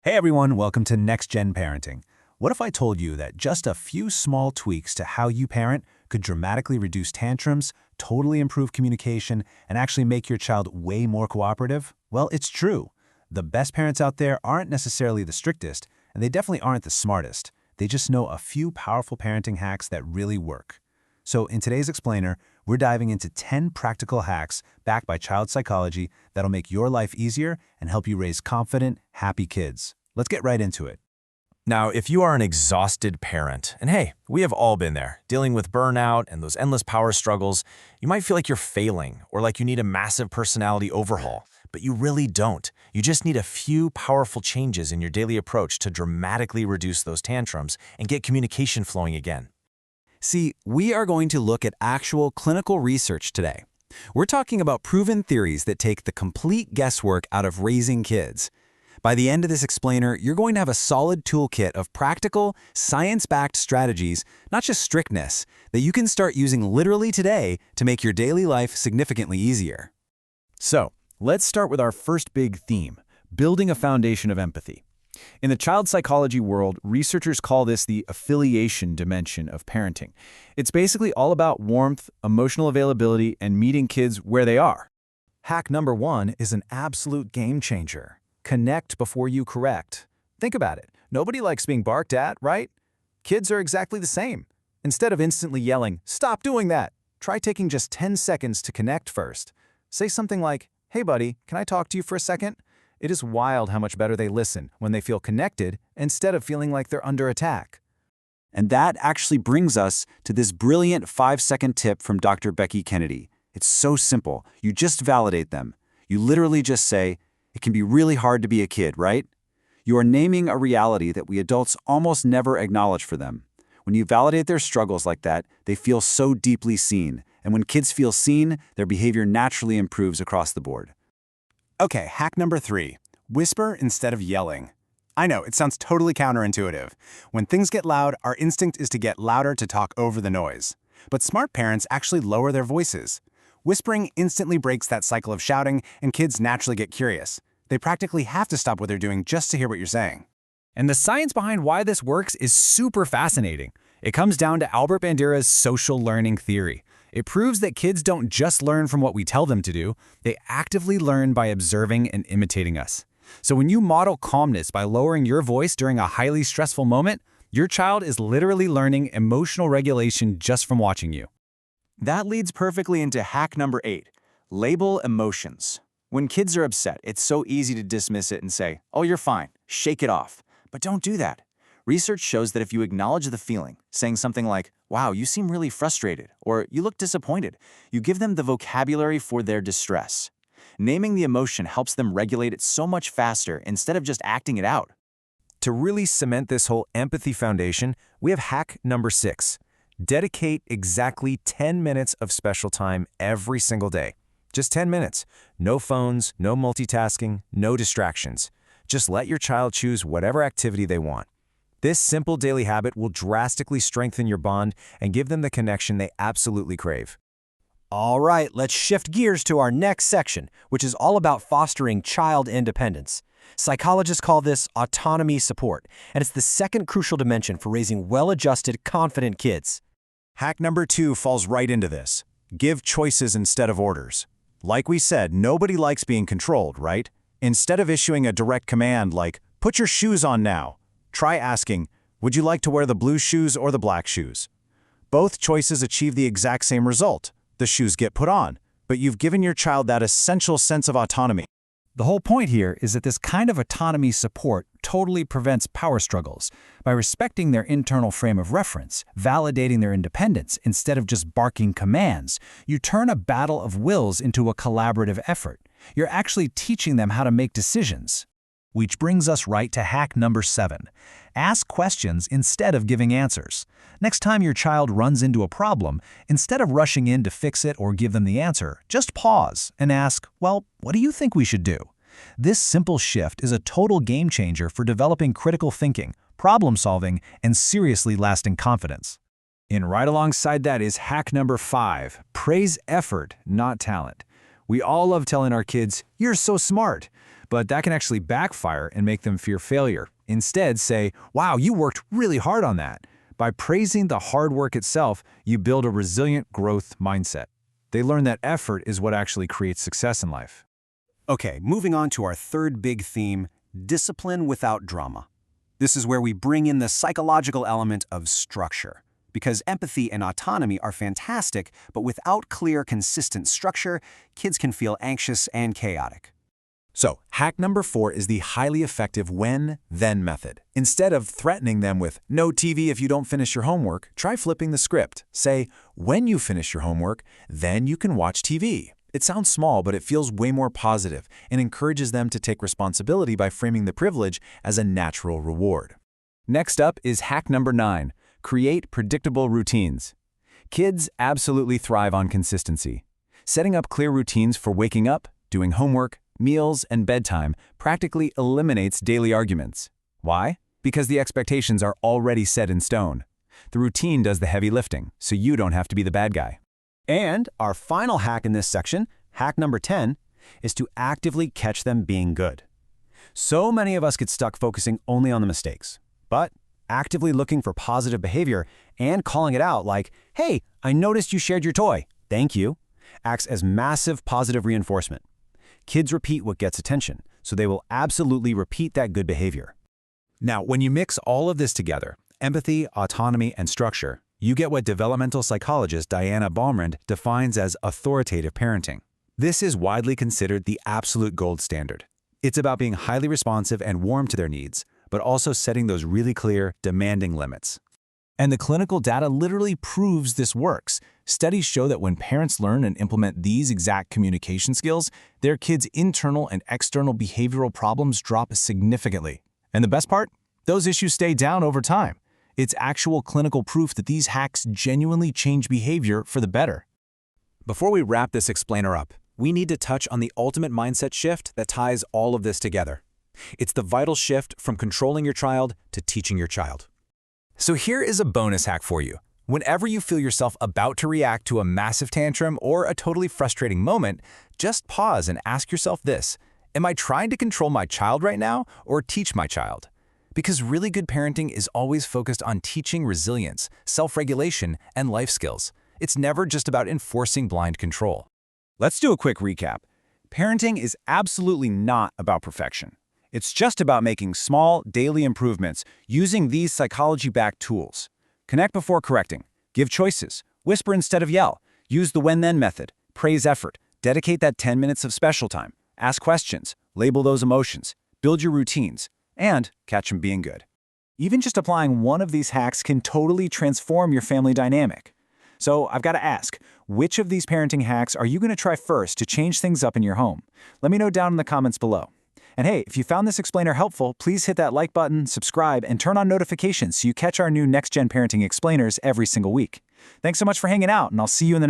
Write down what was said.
Hey everyone, welcome to Next Gen Parenting. What if I told you that just a few small tweaks to how you parent could dramatically reduce tantrums, totally improve communication, and actually make your child way more cooperative? Well, it's true. The best parents out there aren't necessarily the strictest, and they definitely aren't the smartest. They just know a few powerful parenting hacks that really work. So in today's explainer, we're diving into 10 practical hacks backed by child psychology that'll make your life easier and help you raise confident, happy kids. Let's get right into it. Now, if you are an exhausted parent, and hey, we have all been there, dealing with burnout and those endless power struggles, you might feel like you're failing or like you need a massive personality overhaul, but you really don't. You just need a few powerful changes in your daily approach to dramatically reduce those tantrums and get communication flowing again. See, we are going to look at actual clinical research today. We're talking about proven theories that take the complete guesswork out of raising kids. By the end of this explainer, you're going to have a solid toolkit of practical, science-backed strategies, not just strictness, that you can start using literally today to make your daily life significantly easier. So, let's start with our first big theme, building a foundation of empathy. In the child psychology world, researchers call this the affiliation dimension of parenting. It's basically all about warmth, emotional availability, and meeting kids where they are. Hack number 1 is an absolute game changer. Connect before you correct. Think about it. Nobody likes being barked at, right? Kids are exactly the same. Instead of instantly yelling, "Stop doing that!" try taking just 10 seconds to connect first. Say something like, "Hey buddy, can I talk to you for a second?" It is wild how much better they listen when they feel connected instead of feeling like they're under attack. And that actually brings us to this brilliant 5-second tip from Dr. Becky Kennedy. It's so simple. You just validate them. You literally just say, "It can be really hard to be a kid, right?" You are naming a reality that we adults almost never acknowledge for them. When you validate their struggles like that, they feel so deeply seen. And when kids feel seen, their behavior naturally improves across the board. Okay, hack number 3. Whisper instead of yelling. I know, it sounds totally counterintuitive. When things get loud, our instinct is to get louder to talk over the noise. But smart parents actually lower their voices. Whispering instantly breaks that cycle of shouting, and kids naturally get curious. They practically have to stop what they're doing just to hear what you're saying. And the science behind why this works is super fascinating. It comes down to Albert Bandura's social learning theory. It proves that kids don't just learn from what we tell them to do, they actively learn by observing and imitating us. So when you model calmness by lowering your voice during a highly stressful moment, your child is literally learning emotional regulation just from watching you. That leads perfectly into hack number 8. Label emotions. When kids are upset, it's so easy to dismiss it and say, "Oh, you're fine, shake it off." But don't do that. Research shows that if you acknowledge the feeling, saying something like, "Wow, you seem really frustrated," or "You look disappointed," you give them the vocabulary for their distress. Naming the emotion helps them regulate it so much faster instead of just acting it out. To really cement this whole empathy foundation, we have hack number 6. Dedicate exactly 10 minutes of special time every single day. Just 10 minutes. No phones, no multitasking, no distractions. Just let your child choose whatever activity they want. This simple daily habit will drastically strengthen your bond and give them the connection they absolutely crave. All right, let's shift gears to our next section, which is all about fostering child independence. Psychologists call this autonomy support, and it's the second crucial dimension for raising well-adjusted, confident kids. Hack number 2 falls right into this. Give choices instead of orders. Like we said, nobody likes being controlled, right? Instead of issuing a direct command like, "Put your shoes on now," try asking, "Would you like to wear the blue shoes or the black shoes?" Both choices achieve the exact same result. The shoes get put on, but you've given your child that essential sense of autonomy. The whole point here is that this kind of autonomy support totally prevents power struggles. By respecting their internal frame of reference, validating their independence instead of just barking commands, you turn a battle of wills into a collaborative effort. You're actually teaching them how to make decisions. Which brings us right to hack number 7. Ask questions instead of giving answers. Next time your child runs into a problem, instead of rushing in to fix it or give them the answer, just pause and ask, "Well, what do you think we should do?" This simple shift is a total game changer for developing critical thinking, problem solving, and seriously lasting confidence. And right alongside that is hack number 5. Praise effort, not talent. We all love telling our kids, "You're so smart," but that can actually backfire and make them fear failure. Instead, say, "Wow, you worked really hard on that." By praising the hard work itself, you build a resilient growth mindset. They learn that effort is what actually creates success in life. Okay, moving on to our third big theme, discipline without drama. This is where we bring in the psychological element of structure. Because empathy and autonomy are fantastic, but without clear, consistent structure, kids can feel anxious and chaotic. So, hack number 4 is the highly effective when-then method. Instead of threatening them with no TV if you don't finish your homework, try flipping the script. Say, when you finish your homework, then you can watch TV. It sounds small, but it feels way more positive and encourages them to take responsibility by framing the privilege as a natural reward. Next up is hack number 9. Create predictable routines. Kids absolutely thrive on consistency. Setting up clear routines for waking up, doing homework, meals, and bedtime practically eliminates daily arguments. Why? Because the expectations are already set in stone. The routine does the heavy lifting, so you don't have to be the bad guy. And our final hack in this section, hack number 10, is to actively catch them being good. So many of us get stuck focusing only on the mistakes, but actively looking for positive behavior and calling it out like, "Hey, I noticed you shared your toy. Thank you," acts as massive positive reinforcement. Kids repeat what gets attention, so they will absolutely repeat that good behavior. Now, when you mix all of this together, empathy, autonomy, and structure, you get what developmental psychologist Diana Baumrind defines as authoritative parenting. This is widely considered the absolute gold standard. It's about being highly responsive and warm to their needs, but also setting those really clear, demanding limits. And the clinical data literally proves this works. Studies show that when parents learn and implement these exact communication skills, their kids' internal and external behavioral problems drop significantly. And the best part? Those issues stay down over time. It's actual clinical proof that these hacks genuinely change behavior for the better. Before we wrap this explainer up, we need to touch on the ultimate mindset shift that ties all of this together. It's the vital shift from controlling your child to teaching your child. So here is a bonus hack for you. Whenever you feel yourself about to react to a massive tantrum or a totally frustrating moment, just pause and ask yourself this: am I trying to control my child right now or teach my child? Because really good parenting is always focused on teaching resilience, self-regulation, and life skills. It's never just about enforcing blind control. Let's do a quick recap. Parenting is absolutely not about perfection. It's just about making small, daily improvements using these psychology-backed tools. Connect before correcting. Give choices. Whisper instead of yell. Use the when-then method. Praise effort. Dedicate that 10 minutes of special time. Ask questions. Label those emotions. Build your routines. And catch them being good. Even just applying one of these hacks can totally transform your family dynamic. So I've got to ask, which of these parenting hacks are you going to try first to change things up in your home? Let me know down in the comments below. And hey, if you found this explainer helpful, please hit that like button, subscribe, and turn on notifications so you catch our new Next Gen Parenting Explainers every single week. Thanks so much for hanging out, and I'll see you in the next